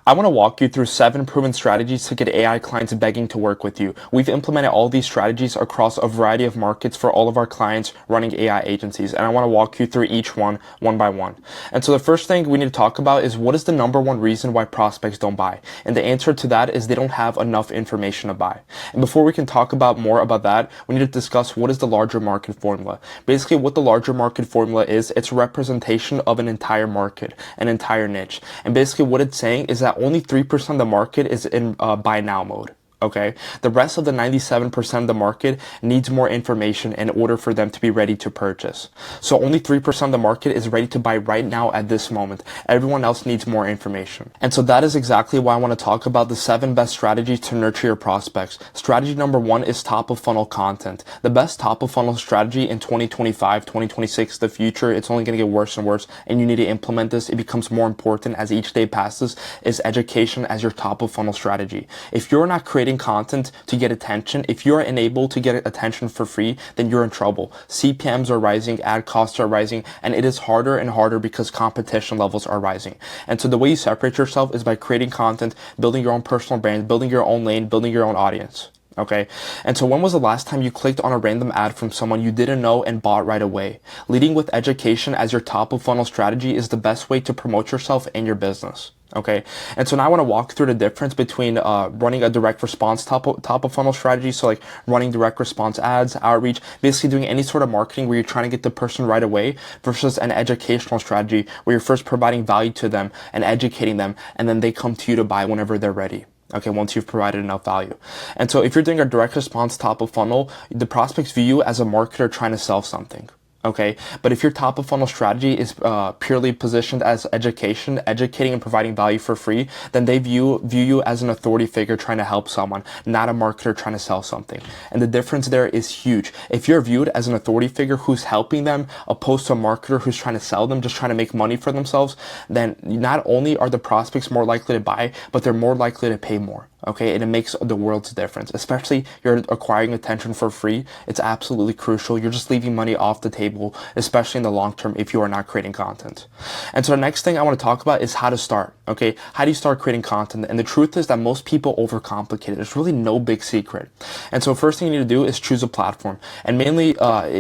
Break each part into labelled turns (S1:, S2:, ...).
S1: I want to walk you through 7 proven strategies to get AI clients begging to work with you. We've implemented all these strategies across a variety of markets for all of our clients running AI agencies, and I want to walk you through each one by one. And so the first thing we need to talk about is what is the number one reason why prospects don't buy? And the answer to that is they don't have enough information to buy. And before we can talk about more about that, we need to discuss what is the larger market formula. Basically, what the larger market formula is, it's a representation of an entire market, an entire niche. And basically what it's saying is that only 3% of the market is in buy now mode. Okay, the rest of the 97% of the market needs more information in order for them to be ready to purchase. So only 3% of the market is ready to buy right now at this moment. Everyone else needs more information. And so that is exactly why I want to talk about the 7 best strategies to nurture your prospects. Strategy number 1 is top of funnel content. The best top of funnel strategy in 2025, 2026, the future, it's only going to get worse and worse, and you need to implement this. It becomes more important as each day passes, is education as your top of funnel strategy. If you're not creating content to get attention, if you're unable to get attention for free, then you're in trouble. CPMs are rising, ad costs are rising, and it is harder and harder because competition levels are rising. And so the way you separate yourself is by creating content, building your own personal brand, building your own lane, building your own audience. Okay. And so when was the last time you clicked on a random ad from someone you didn't know and bought right away? Leading with education as your top of funnel strategy is the best way to promote yourself and your business. Okay. And so now I want to walk through the difference between running a direct response top of funnel strategy. So like running direct response ads, outreach, basically doing any sort of marketing where you're trying to get the person right away versus an educational strategy where you're first providing value to them and educating them, and then they come to you to buy whenever they're ready. Okay, once you've provided enough value. And so if you're doing a direct response top of funnel, the prospects view you as a marketer trying to sell something. Okay, but if your top of funnel strategy is purely positioned as education, educating and providing value for free, then they view you as an authority figure trying to help someone, not a marketer trying to sell something. And the difference there is huge. If you're viewed as an authority figure who's helping them, opposed to a marketer who's trying to sell them, just trying to make money for themselves, then not only are the prospects more likely to buy, but they're more likely to pay more. Okay, and it makes the world's difference. Especially you're acquiring attention for free. It's absolutely crucial. You're just leaving money off the table, especially in the long term if you are not creating content. And so the next thing I want to talk about is how to start. Okay, how do you start creating content? And the truth is that most people overcomplicate it. There's really no big secret. And so first thing you need to do is choose a platform. And mainly,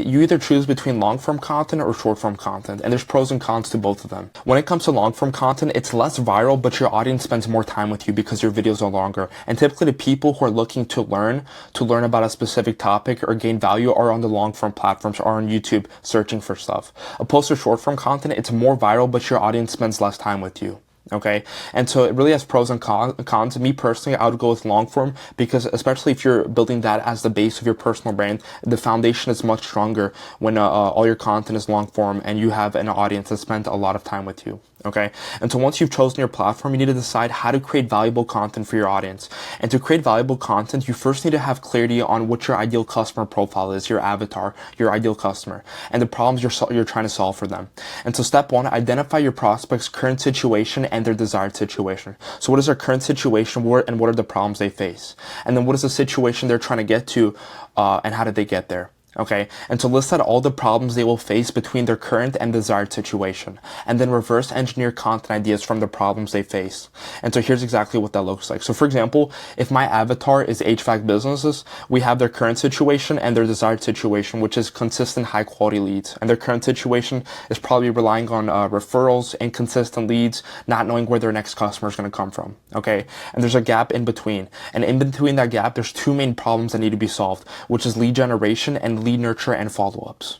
S1: you either choose between long form content or short form content. And there's pros and cons to both of them. When it comes to long form content, it's less viral, but your audience spends more time with you because your videos are longer. And typically the people who are looking to learn about a specific topic or gain value are on the long form platforms or on YouTube searching for stuff. Opposed to short form content, it's more viral, but your audience spends less time with you. Okay, and so it really has pros and cons. Me personally, I would go with long form because especially if you're building that as the base of your personal brand, the foundation is much stronger when all your content is long form and you have an audience that spent a lot of time with you. Okay, and so once you've chosen your platform, you need to decide how to create valuable content for your audience. And to create valuable content, you first need to have clarity on what your ideal customer profile is, your avatar, your ideal customer, and the problems you're trying to solve for them. And so step 1, identify your prospect's current situation and their desired situation. So what is their current situation, and what are the problems they face? And then what is the situation they're trying to get to, and how did they get there? Okay, and so list out all the problems they will face between their current and desired situation, and then reverse engineer content ideas from the problems they face. And so here's exactly what that looks like. So for example, if my avatar is HVAC businesses, we have their current situation and their desired situation, which is consistent high quality leads. And their current situation is probably relying on referrals, inconsistent leads, not knowing where their next customer is going to come from. Okay, and there's a gap in between. And in between that gap, there's 2 main problems that need to be solved, which is lead generation and lead nurture and follow-ups.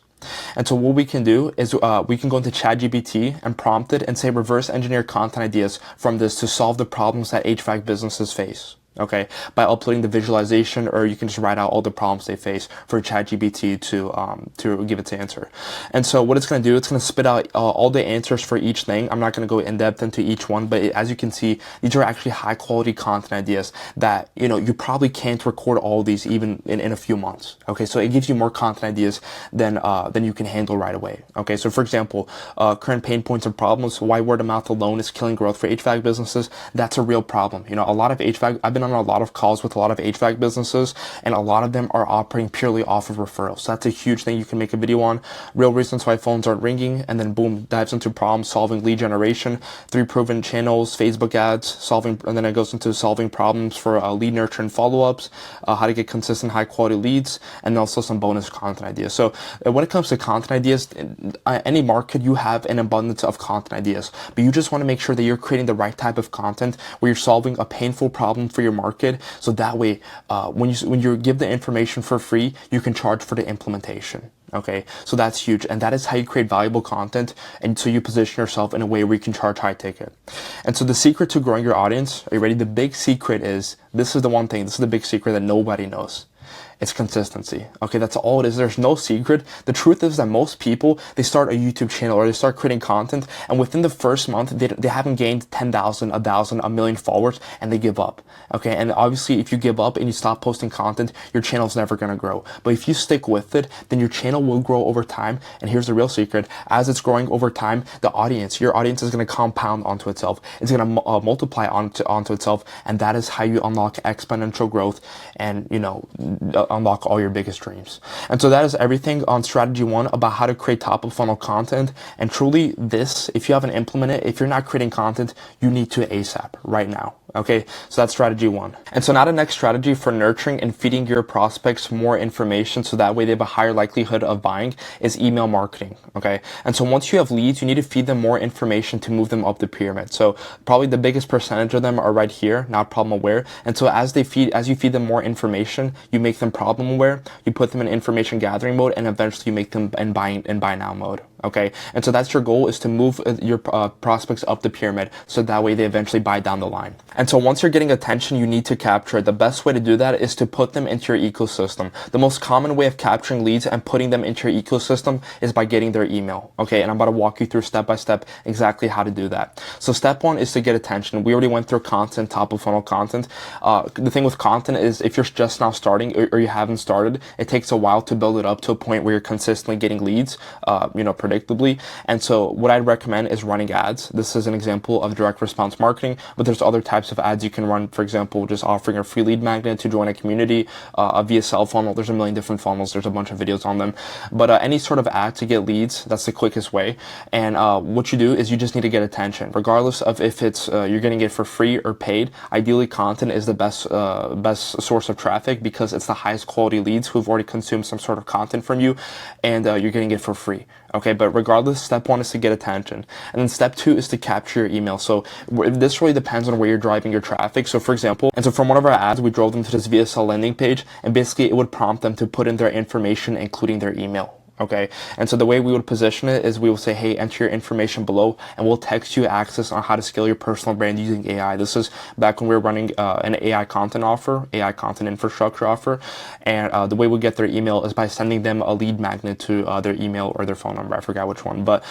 S1: And so what we can do is we can go into ChatGPT and prompt it and say reverse engineer content ideas from this to solve the problems that HVAC businesses face. Okay, by uploading the visualization, or you can just write out all the problems they face for ChatGPT to give its answer. And so what it's going to do, it's going to spit out all the answers for each thing. I'm not going to go in depth into each one, but as you can see, these are actually high quality content ideas that, you know, you probably can't record all of these even in a few months. Okay, so it gives you more content ideas than you can handle right away. Okay, so for example, current pain points and problems, why word of mouth alone is killing growth for HVAC businesses. That's a real problem. You know, a lot of HVAC, I've been been on a lot of calls with a lot of HVAC businesses, and a lot of them are operating purely off of referrals. So that's a huge thing you can make a video on. Real reasons why phones aren't ringing, and then boom, dives into problem solving, lead generation, 3 proven channels, Facebook ads, solving, and then it goes into solving problems for lead nurture and follow-ups, how to get consistent high quality leads, and also some bonus content ideas. So when it comes to content ideas, any market, you have an abundance of content ideas, but you just want to make sure that you're creating the right type of content where you're solving a painful problem for your market. So that way, when you give the information for free, you can charge for the implementation. Okay, so that's huge, and that is how you create valuable content, and so you position yourself in a way where you can charge high ticket. And so the secret to growing your audience, are you ready? The big secret is, this is the one thing, this is the big secret that nobody knows. It's consistency. Okay, that's all it is. There's no secret. The truth is that most people, they start a YouTube channel or they start creating content, and within the first month, they haven't gained 10,000, 1,000, a million followers, and they give up. Okay, and obviously if you give up and you stop posting content, your channel's never gonna grow. But if you stick with it, then your channel will grow over time. And here's the real secret. As it's growing over time, your audience is gonna compound onto itself. It's gonna multiply onto itself, and that is how you unlock exponential growth and, unlock all your biggest dreams. And so that is everything on strategy 1 about how to create top of funnel content. And truly this, if you haven't implemented it, if you're not creating content, you need to ASAP right now. Okay, so that's strategy 1. And so now the next strategy for nurturing and feeding your prospects more information so that way they have a higher likelihood of buying is email marketing. Okay, and so once you have leads, you need to feed them more information to move them up the pyramid. So probably the biggest percentage of them are right here, not problem aware. And so as you feed them more information, you make them problem aware, you put them in information gathering mode, and eventually you make them in buy now mode. Okay, and so that's your goal, is to move your prospects up the pyramid so that way they eventually buy down the line. And so once you're getting attention, you need to capture it. The best way to do that is to put them into your ecosystem. The most common way of capturing leads and putting them into your ecosystem is by getting their email. Okay, and I'm about to walk you through step by step exactly how to do that. So step 1 is to get attention. We already went through content, top of funnel content. The thing with content is if you're just now starting or you haven't started, it takes a while to build it up to a point where you're consistently getting leads, predictably. And so what I'd recommend is running ads. This is an example of direct response marketing, but there's other types of ads you can run. For example, just offering a free lead magnet to join a community, a VSL funnel. There's a million different funnels. There's a bunch of videos on them, but any sort of ad to get leads, that's the quickest way. And what you do is you just need to get attention, regardless of if it's you're getting it for free or paid. Ideally, content is the best source of traffic because it's the highest quality leads who've already consumed some sort of content from you, and you're getting it for free. Okay, but regardless, step 1 is to get attention. And then step 2 is to capture your email. So this really depends on where you're driving your traffic. So for example, from one of our ads, we drove them to this VSL landing page, and basically it would prompt them to put in their information, including their email. Okay, and so the way we would position it is we will say, hey, enter your information below, and we'll text you access on how to scale your personal brand using AI. This is back when we were running an AI content infrastructure offer, and the way we get their email is by sending them a lead magnet to their email or their phone number. I forgot which one, but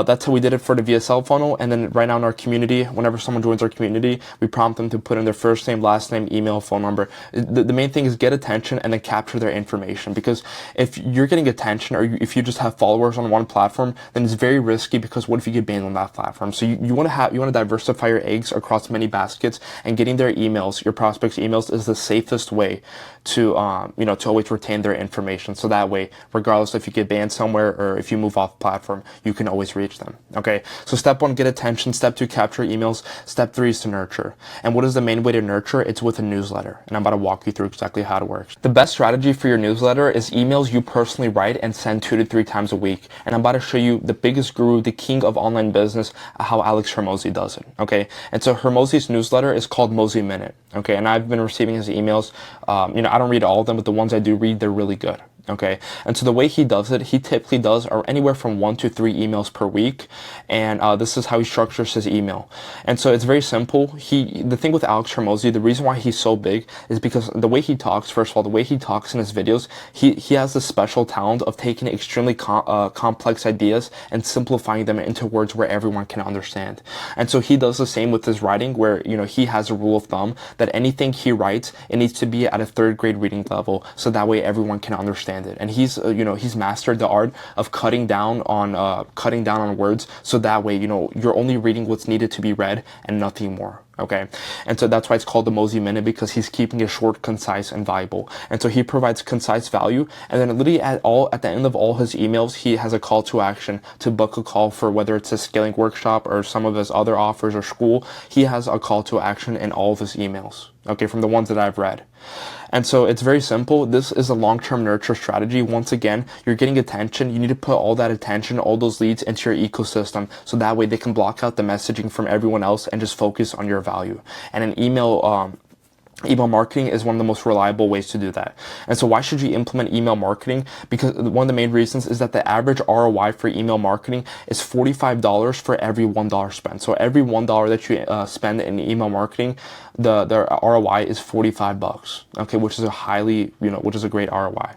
S1: that's how we did it for the VSL funnel. And then right now in our community, whenever someone joins our community, we prompt them to put in their first name, last name, email, phone number. The main thing is get attention and then capture their information, because if you're getting attention or if you just have followers on one platform, then it's very risky, because what if you get banned on that platform? So you want to diversify your eggs across many baskets, and getting their emails, your prospects' emails, is the safest way to always retain their information. So that way, regardless if you get banned somewhere or if you move off platform, you can always reach them. Okay, so step 1, get attention. Step 2, capture emails. Step 3 is to nurture. And what is the main way to nurture? It's with a newsletter, and I'm about to walk you through exactly how it works. The best strategy for your newsletter is emails you personally write and send 2 to 3 times a week. And I'm about to show you the biggest guru, the king of online business, how Alex Hormozi does it. Okay, and so Hormozi's newsletter is called Mozi Minute. Okay, and I've been receiving his emails. I don't read all of them, but the ones I do read, they're really good. Okay, and so the way he does it, he typically does anywhere from 1 to 3 emails per week, and this is how he structures his email. And so it's very simple. The thing with Alex Hormozi, the reason why he's so big is because the way he talks, first of all, the way he talks in his videos, he has this special talent of taking extremely complex ideas and simplifying them into words where everyone can understand. And so he does the same with his writing, where he has a rule of thumb that anything he writes, it needs to be at a 3rd grade reading level, so that way everyone can understand it. And he's mastered the art of cutting down on words, so that way you're only reading what's needed to be read and nothing more. Okay. And so that's why it's called the Mosey Minute, because he's keeping it short, concise, and valuable. And so he provides concise value. And then literally at the end of all his emails, he has a call to action to book a call for whether it's a scaling workshop or some of his other offers or school. He has a call to action in all of his emails. Okay. From the ones that I've read. And so it's very simple. This is a long-term nurture strategy. Once again, you're getting attention. You need to put all that attention, all those leads into your ecosystem. So that way they can block out the messaging from everyone else and just focus on your value. And an email marketing is one of the most reliable ways to do that. And so why should you implement email marketing? Because one of the main reasons is that the average ROI for email marketing is $45 for every $1 spent. So every $1 that you spend in email marketing, the ROI is $45. Okay, which is which is a great ROI.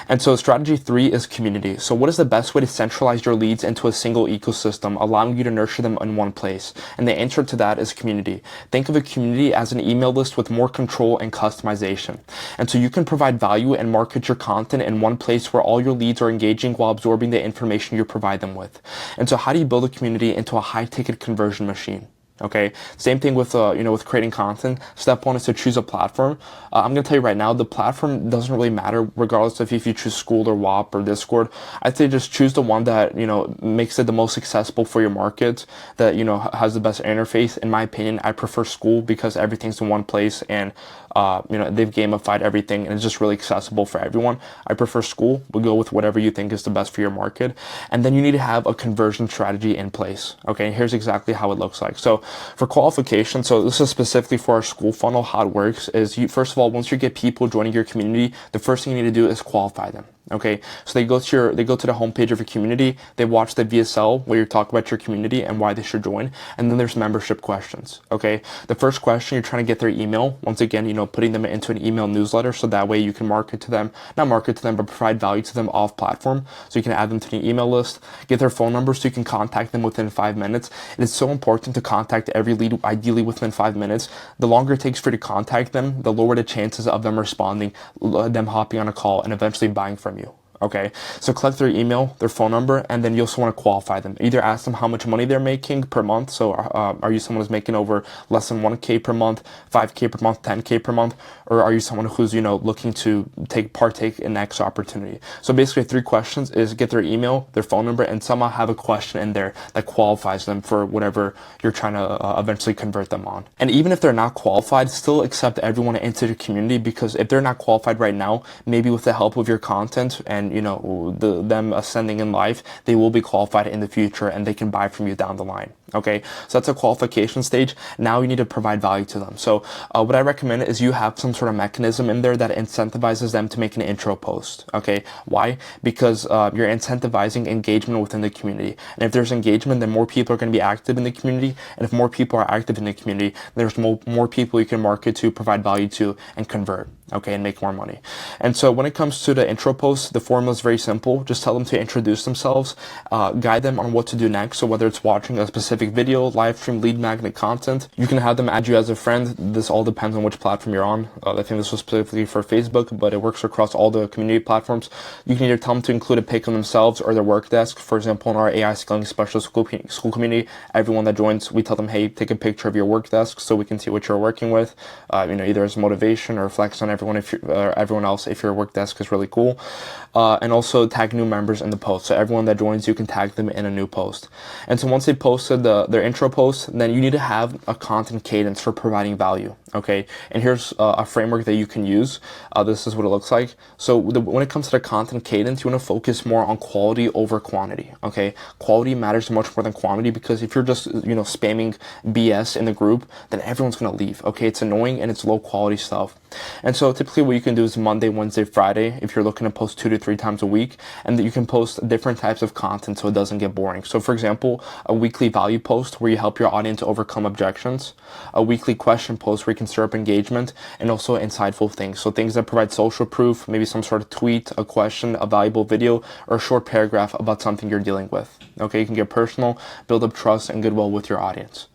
S1: And so strategy 3 is community. So what is the best way to centralize your leads into a single ecosystem, allowing you to nurture them in one place? And the answer to that is community. Think of a community as an email list with more control and customization. And so you can provide value and market your content in one place where all your leads are engaging while absorbing the information you provide them with. And so how do you build a community into a high-ticket conversion machine? Okay. Same thing with, with creating content. Step 1 is to choose a platform. I'm going to tell you right now, the platform doesn't really matter regardless of if you choose School or WAP or Discord. I'd say just choose the one that, makes it the most accessible for your market, that, has the best interface. In my opinion, I prefer School because everything's in one place and, they've gamified everything and it's just really accessible for everyone. I prefer School. We'll go with whatever you think is the best for your market. And then you need to have a conversion strategy in place. Okay. Here's exactly how it looks like. So for qualification, so this is specifically for our School funnel. How it works is first of all, once you get people joining your community, the first thing you need to do is qualify them. Okay, so they go to the homepage of your community, they watch the VSL where you talk about your community and why they should join, and then there's membership questions. Okay, the first question, you're trying to get their email. Once again, putting them into an email newsletter, so that way you can not market to them, but provide value to them off platform. So you can add them to the email list, get their phone number so you can contact them within 5 minutes. It is so important to contact every lead ideally within 5 minutes. The longer it takes for you to contact them, the lower the chances of them responding, them hopping on a call, and eventually buying from you. Okay, so collect their email, their phone number, and then you also want to qualify them. Either ask them how much money they're making per month. So are you someone who's making over less than 1K per month, 5K per month, 10K per month? Or are you someone who's, looking to partake in next opportunity? So basically 3 questions is get their email, their phone number, and somehow have a question in there that qualifies them for whatever you're trying to eventually convert them on. And even if they're not qualified, still accept everyone into the community, because if they're not qualified right now, maybe with the help of your content and them ascending in life, they will be qualified in the future and they can buy from you down the line. Okay, so that's a qualification stage. Now you need to provide value to them. So what I recommend is you have some sort of mechanism in there that incentivizes them to make an intro post. Okay, why? Because you're incentivizing engagement within the community. And if there's engagement, then more people are going to be active in the community. And if more people are active in the community, there's more people you can market to, provide value to, and convert. Okay, and make more money. And so when it comes to the intro post, the formula is very simple. Just tell them to introduce themselves, guide them on what to do next. So whether it's watching a specific video, live stream, lead magnet content, you can have them add you as a friend. This all depends on which platform you're on. I think this was specifically for Facebook, but it works across all the community platforms. You can either tell them to include a pic of themselves or their work desk. For example, in our AI scaling specialist school community, everyone that joins, we tell them, hey, take a picture of your work desk so we can see what you're working with. Either as motivation or flex on everyone else if your work desk is really cool. And also tag new members in the post. So everyone that joins, you can tag them in a new post. And so once they posted their intro post, then you need to have a content cadence for providing value. Okay, and here's a framework that you can use. This is what it looks like. So when it comes to the content cadence, you want to focus more on quality over quantity. Okay, quality matters much more than quantity, because if you're just spamming BS in the group, then everyone's gonna leave. Okay, it's annoying and it's low quality stuff. And so typically what you can do is Monday, Wednesday, Friday, if you're looking to post 2 to 3 times a week, and that you can post different types of content so it doesn't get boring. So for example, a weekly value post where you help your audience overcome objections, a weekly question post where you can stir up engagement, and also insightful things. So things that provide social proof, maybe some sort of tweet, a question, a valuable video, or a short paragraph about something you're dealing with. Okay, you can get personal, build up trust and goodwill with your audience.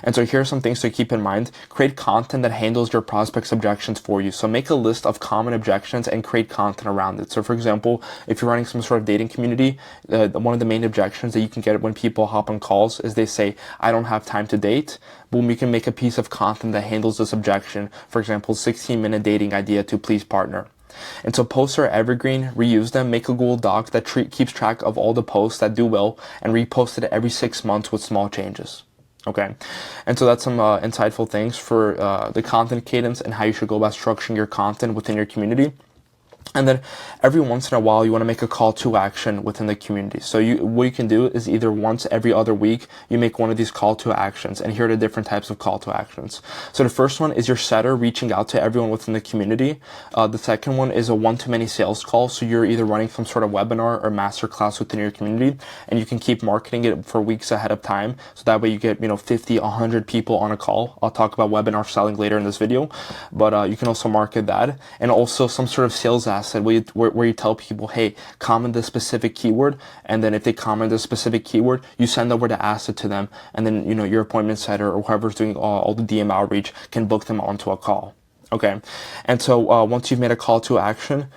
S1: And so here are some things to keep in mind. Create content that handles your prospects' objections for you. So make a list of common objections and create content around it. So for example, if you're running some sort of dating community, one of the main objections that you can get when people hop on calls is they say, I don't have time to date. Boom, you can make a piece of content that handles this objection. For example, 16-minute dating idea to please partner. And so posts are evergreen, reuse them, make a Google Doc that keeps track of all the posts that do well and repost it every 6 months with small changes. Okay, and so that's some insightful things for the content cadence and how you should go about structuring your content within your community. And then every once in a while, you want to make a call to action within the community. So what you can do is either once every other week, you make one of these call to actions. And here are the different types of call to actions. So the first one is your setter reaching out to everyone within the community. The second one is a one-to-many sales call. So you're either running some sort of webinar or masterclass within your community, and you can keep marketing it for weeks ahead of time. So that way you get, 50, 100 people on a call. I'll talk about webinar selling later in this video, but you can also market that. And also some sort of sales asset where you tell people, hey, comment this specific keyword, and then if they comment this specific keyword, you send over the asset to them, and then your appointment setter or whoever's doing all the DM outreach can book them onto a call. Okay, and so once you've made a call to action,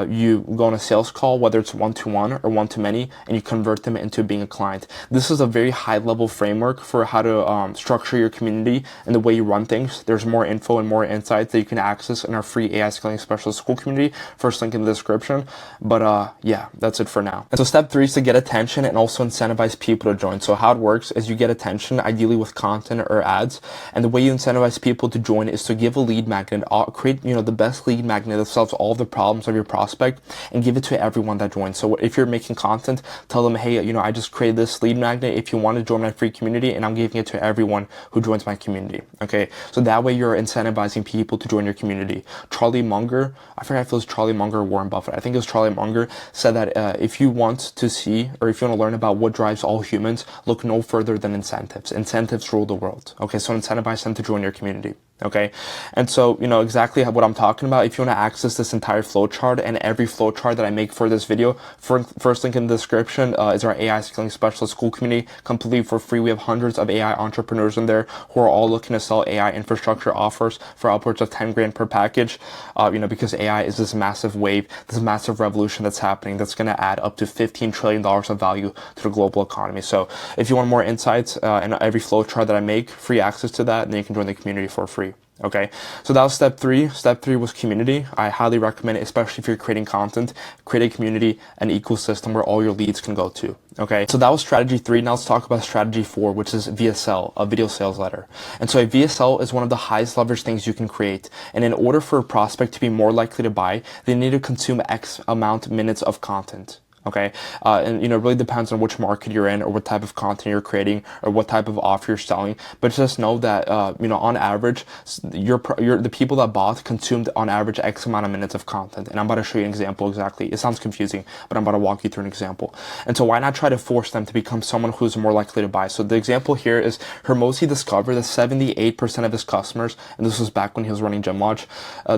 S1: you go on a sales call, whether it's one-to-one or one-to-many, and you convert them into being a client. This is a very high-level framework for how to structure your community and the way you run things. There's more info and more insights that you can access in our free AI Scaling Specialist School community. First link in the description. But yeah, that's it for now. And so step 3 is to get attention and also incentivize people to join. So how it works is you get attention, ideally with content or ads, and the way you incentivize people to join is to give a lead magnet, create the best lead magnet that solves all the problems of your prospect, and give it to everyone that joins. So if you're making content, tell them, hey, I just created this lead magnet. If you want to join my free community, and I'm giving it to everyone who joins my community. Okay, so that way you're incentivizing people to join your community. Charlie Munger, I forget if it was Charlie Munger or Warren Buffett, I think it was Charlie Munger, said that if you want to see, or if you want to learn about what drives all humans, look no further than incentives. Incentives rule the world. Okay, so incentivize them to join your community. Okay, and so exactly what I'm talking about. If you want to access this entire flowchart and every flowchart that I make for this video, first link in the description is our AI Scaling Specialist School community, completely for free. We have hundreds of AI entrepreneurs in there who are all looking to sell AI infrastructure offers for upwards of 10 grand per package. Because AI is this massive wave, this massive revolution that's happening that's going to add up to $15 trillion of value to the global economy. So if you want more insights and every flowchart that I make, free access to that, and then you can join the community for free. Okay, so that was step 3. Step 3 was community. I highly recommend it, especially if you're creating content. Create a community, an ecosystem where all your leads can go to. Okay, so that was strategy 3. Now let's talk about strategy 4, which is VSL, a video sales letter. And so a VSL is one of the highest leverage things you can create. And in order for a prospect to be more likely to buy, they need to consume X amount of minutes of content. Okay, and it really depends on which market you're in, or what type of content you're creating, or what type of offer you're selling. But just know that on average, the people that bought consumed on average X amount of minutes of content. And I'm about to show you an example exactly. It sounds confusing, but I'm about to walk you through an example. And so why not try to force them to become someone who's more likely to buy? So the example here is Hormozi discovered that 78% of his customers, and this was back when he was running GymWatch,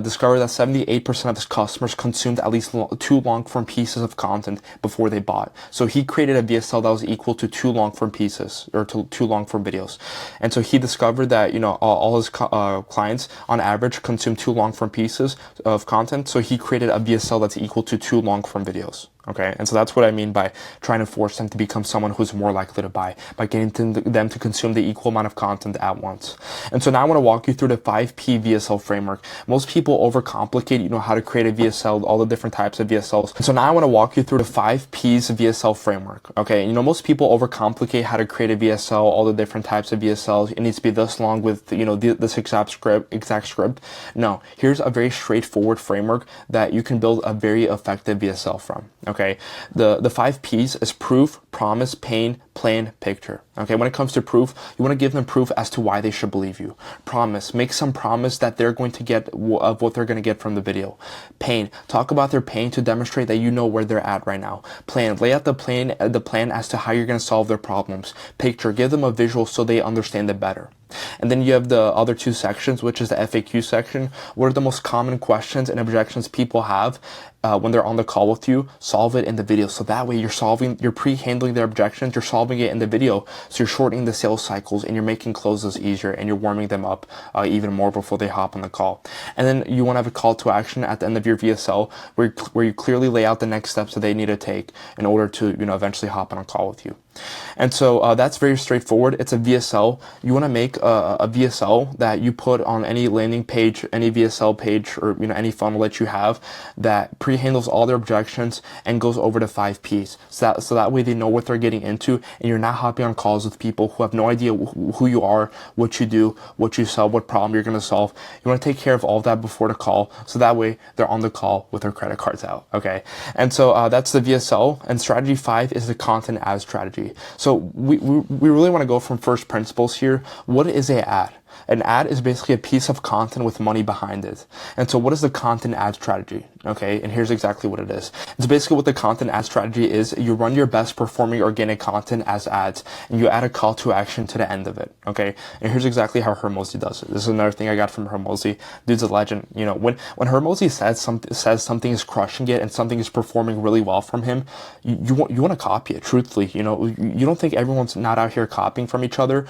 S1: discovered that 78% of his customers consumed at least 2 long-form pieces of content before they bought. So he created a VSL that was equal to 2 long-form pieces, or to 2 long-form videos. And so he discovered that, all his clients on average consume 2 long-form pieces of content. So he created a VSL that's equal to 2 long-form videos. Okay, and so that's what I mean by trying to force them to become someone who's more likely to buy, by getting them to consume the equal amount of content at once. And so now I want to walk you through the 5P VSL framework. Most people overcomplicate, how to create a VSL, all the different types of VSLs. And so now I want to walk you through the 5Ps VSL framework. Okay, most people overcomplicate how to create a VSL, all the different types of VSLs. It needs to be this long with, this exact script. No, here's a very straightforward framework that you can build a very effective VSL from. Okay, the 5 P's is proof, promise, pain, plan, picture. Okay, when it comes to proof, you want to give them proof as to why they should believe you. Promise, make some promise that they're going to get of what they're going to get from the video. Pain, talk about their pain to demonstrate that you know where they're at right now. Plan, lay out the plan as to how you're going to solve their problems. Picture, give them a visual so they understand it better. And then you have the other 2 sections, which is the FAQ section. What are the most common questions and objections people have when they're on the call with you? Solve it in the video. So that way you're pre-handling handling their objections, you're solving it in the video. So you're shortening the sales cycles and you're making closes easier and you're warming them up even more before they hop on the call. And then you want to have a call to action at the end of your VSL where you clearly lay out the next steps that they need to take in order to, eventually hop on a call with you. And so that's very straightforward. It's a VSL. You want to make a VSL that you put on any landing page, any VSL page, or any funnel that you have that pre-handles all their objections and goes over to 5 Ps. So that way they know what they're getting into, and you're not hopping on calls with people who have no idea who you are, what you do, what you sell, what problem you're going to solve. You want to take care of all that before the call, so that way they're on the call with their credit cards out. Okay, and so that's the VSL. And strategy 5 is the content ad strategy. So we really want to go from first principles here. What is an ad? An ad is basically a piece of content with money behind it. And so what is the content ad strategy? Okay, and here's exactly what it is. It's basically what the content ad strategy is. You run your best performing organic content as ads, and you add a call to action to the end of it. Okay, and here's exactly how Hormozi does it. This is another thing I got from Hormozi. Dude's a legend. When Hormozi says something is crushing it and something is performing really well from him, you want to copy it. Truthfully, you don't think everyone's not out here copying from each other.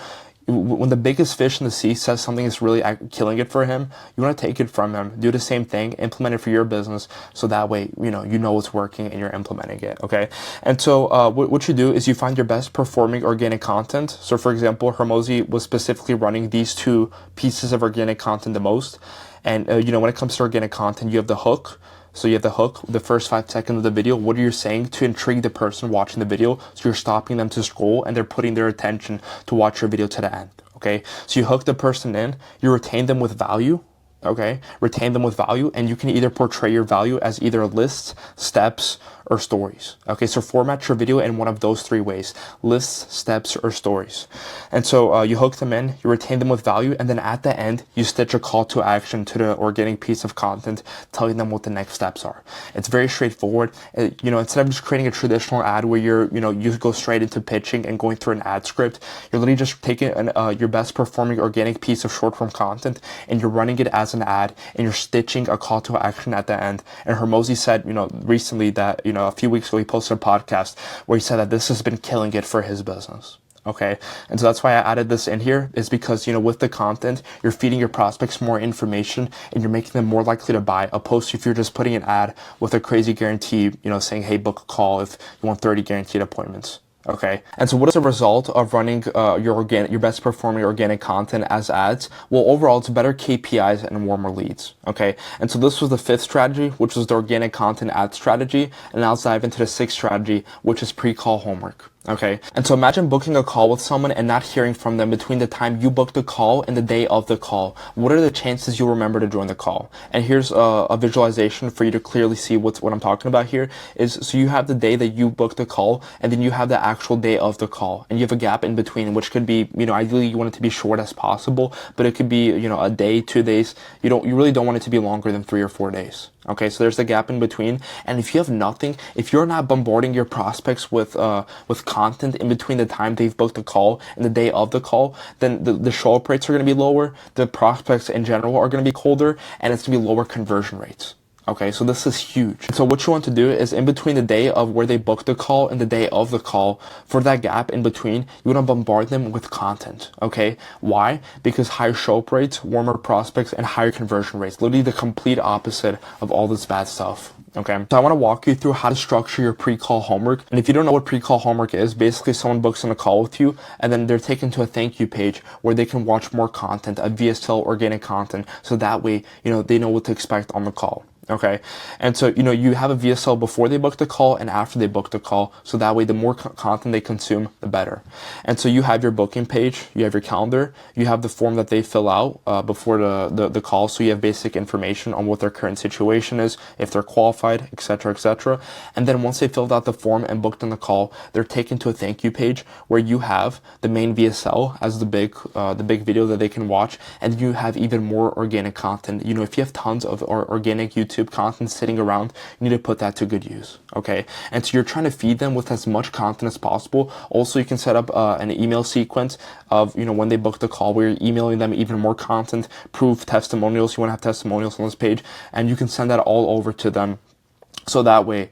S1: When the biggest fish in the sea says something is really killing it for him, you want to take it from him, do the same thing, implement it for your business, so that way, you know it's working and you're implementing it, okay? And so what you do is you find your best performing organic content. So for example, Hormozi was specifically running these 2 pieces of organic content the most. And, when it comes to organic content, you have the hook. So you have the hook, the first 5 seconds of the video. What are you saying to intrigue the person watching the video? So you're stopping them to scroll and they're putting their attention to watch your video to the end. Okay. So you hook the person in, you retain them with value. Okay. Retain them with value, and you can either portray your value as either lists, steps, or stories. Okay, so format your video in one of those 3 ways: lists, steps, or stories. And so you hook them in, you retain them with value, and then at the end, you stitch a call to action to the organic piece of content, telling them what the next steps are. It's very straightforward. Instead of just creating a traditional ad where you go straight into pitching and going through an ad script, you're literally just taking your best performing organic piece of short form content and you're running it as an ad, and you're stitching a call to action at the end. And Hormozi said, recently that, a few weeks ago, he posted a podcast where he said that this has been killing it for his business. Okay. And so that's why I added this in here, is because, with the content, you're feeding your prospects more information and you're making them more likely to buy, opposed to if you're just putting an ad with a crazy guarantee, saying, hey, book a call if you want 30 guaranteed appointments. Okay. And so what is the result of running your best performing organic content as ads? Well, overall, it's better KPIs and warmer leads. Okay. And so this was the 5th strategy, which was the organic content ad strategy. And now let's dive into the 6th strategy, which is pre-call homework. Okay. And so imagine booking a call with someone and not hearing from them between the time you booked the call and the day of the call. What are the chances you'll remember to join the call? And here's a visualization for you to clearly see what I'm talking about here is, so you have the day that you booked the call, and then you have the actual day of the call, and you have a gap in between, which could be, ideally you want it to be short as possible, but it could be, a day, 2 days. You really don't want it to be longer than 3 or 4 days. Okay, so there's the gap in between. And if you have nothing, if you're not bombarding your prospects with content in between the time they've booked the call and the day of the call, then the show-up rates are going to be lower, the prospects in general are going to be colder, and it's going to be lower conversion rates. Okay, so this is huge. So what you want to do is, in between the day of where they booked the call and the day of the call, for that gap in between, you want to bombard them with content. Okay, why? Because higher show-up rates, warmer prospects, and higher conversion rates. Literally the complete opposite of all this bad stuff. Okay, so I want to walk you through how to structure your pre-call homework. And if you don't know what pre-call homework is, basically someone books on a call with you, and then they're taken to a thank you page where they can watch more content, a VSL organic content, so that way, they know what to expect on the call. Okay. And so, you have a VSL before they book the call and after they book the call. So that way, the more content they consume, the better. And so you have your booking page, you have your calendar, you have the form that they fill out before the call. So you have basic information on what their current situation is, if they're qualified, etc., etc. And then once they filled out the form and booked on the call, they're taken to a thank you page where you have the main VSL as the big video that they can watch. And you have even more organic content. If you have tons of organic YouTube content sitting around, you need to put that to good use. Okay. And so you're trying to feed them with as much content as possible. Also, you can set up an email sequence of, when they book the call, where you're emailing them even more content, proof, testimonials. You want to have testimonials on this page, and you can send that all over to them. So that way,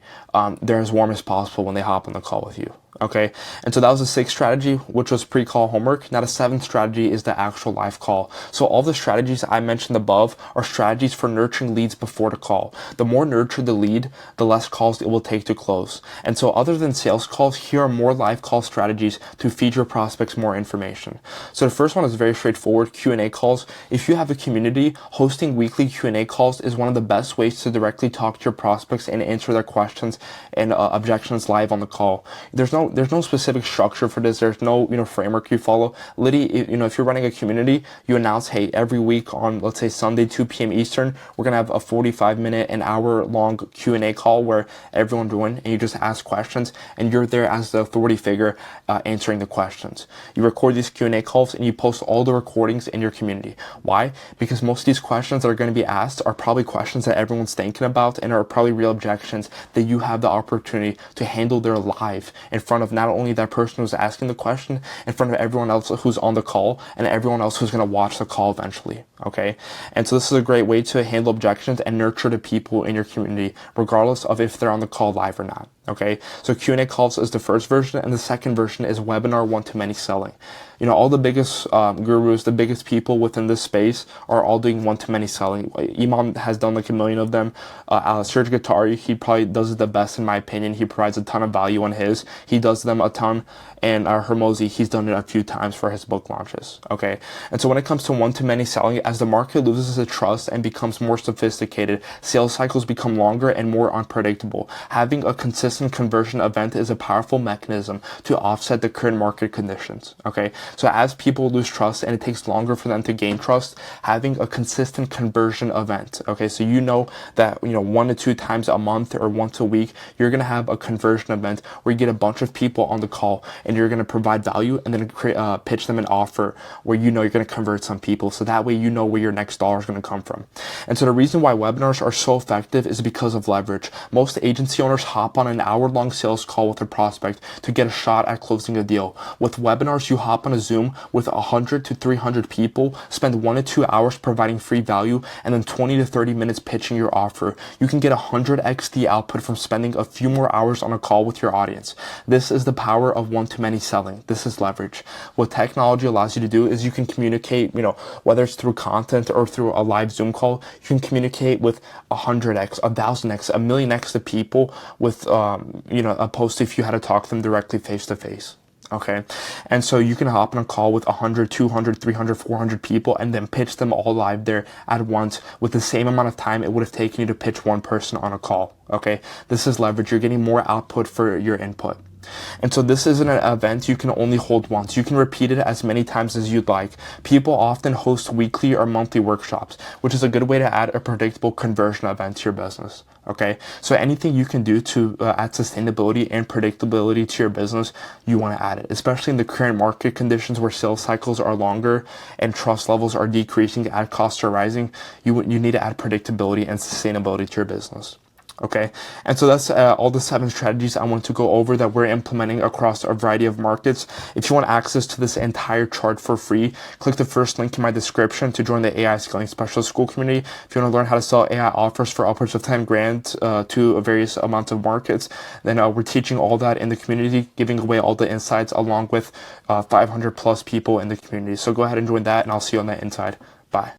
S1: they're as warm as possible when they hop on the call with you. Okay, and so that was the sixth strategy, which was pre-call homework. Now the seventh strategy is the actual live call. So all the strategies I mentioned above are strategies for nurturing leads before the call. The more nurtured the lead, the less calls it will take to close. And so other than sales calls, here are more live call strategies to feed your prospects more information. So the first one is very straightforward, Q&A calls. If you have a community, hosting weekly Q&A calls is one of the best ways to directly talk to your prospects and answer their questions and objections live on the call. There's no specific structure for this. There's no framework you follow. Literally, if you're running a community, you announce, hey, every week on, let's say, Sunday 2 p.m. Eastern, we're gonna have a 45-minute, an hour-long Q&A call where everyone join and you just ask questions, and you're there as the authority figure answering the questions. You record these Q&A calls and you post all the recordings in your community. Why? Because most of these questions that are going to be asked are probably questions that everyone's thinking about and are probably real objections that you have the opportunity to handle there live in front of not only that person who's asking the question, in front of everyone else who's on the call and everyone else who's going to watch the call eventually. Okay. And so this is a great way to handle objections and nurture the people in your community, regardless of if they're on the call live or not. Okay. So Q&A calls is the first version, and the second version is webinar one-to-many selling. All the biggest gurus, the biggest people within this space are all doing one-to-many selling. Imam has done like a million of them. Serge Guattari, he probably does it the best in my opinion. He provides a ton of value on his. He does them a ton. And Hormozi, he's done it a few times for his book launches. Okay. And so when it comes to one-to-many selling, as the market loses its trust and becomes more sophisticated, sales cycles become longer and more unpredictable. Having a consistent conversion event is a powerful mechanism to offset the current market conditions. Okay. So as people lose trust and it takes longer for them to gain trust, having a consistent conversion event. Okay. So that, 1 to 2 times a month or once a week, you're going to have a conversion event where you get a bunch of people on the call and you're going to provide value and then pitch them an offer where you're going to convert some people. So that way where your next dollar is going to come from. And so the reason why webinars are so effective is because of leverage. Most agency owners hop on an hour-long sales call with a prospect to get a shot at closing a deal. With webinars, you hop on a Zoom with 100 to 300 people, spend 1 to 2 hours providing free value, and then 20 to 30 minutes pitching your offer. You can get 100x the output from spending a few more hours on a call with your audience. This is the power of one-to-many selling. This is leverage. What technology allows you to do is you can communicate, whether it's through content or through a live Zoom call, you can communicate with 100x, 1000x, 1,000,000x the people with, opposed to if you had to talk to them directly face to face. Okay. And so you can hop on a call with 100, 200, 300, 400 people and then pitch them all live there at once with the same amount of time it would have taken you to pitch one person on a call. Okay. This is leverage. You're getting more output for your input. And so this isn't an event you can only hold once. You can repeat it as many times as you'd like. People often host weekly or monthly workshops, which is a good way to add a predictable conversion event to your business. Okay. So anything you can do to add sustainability and predictability to your business, you want to add it, especially in the current market conditions where sales cycles are longer and trust levels are decreasing, ad costs are rising. You need to add predictability and sustainability to your business. Okay. And so that's all the 7 strategies I want to go over that we're implementing across a variety of markets. If you want access to this entire chart for free, click the first link in my description to join the AI Scaling Specialist School community. If you want to learn how to sell AI offers for upwards of 10 grand to various amounts of markets, then we're teaching all that in the community, giving away all the insights along with 500 plus people in the community. So go ahead and join that, and I'll see you on that inside. Bye.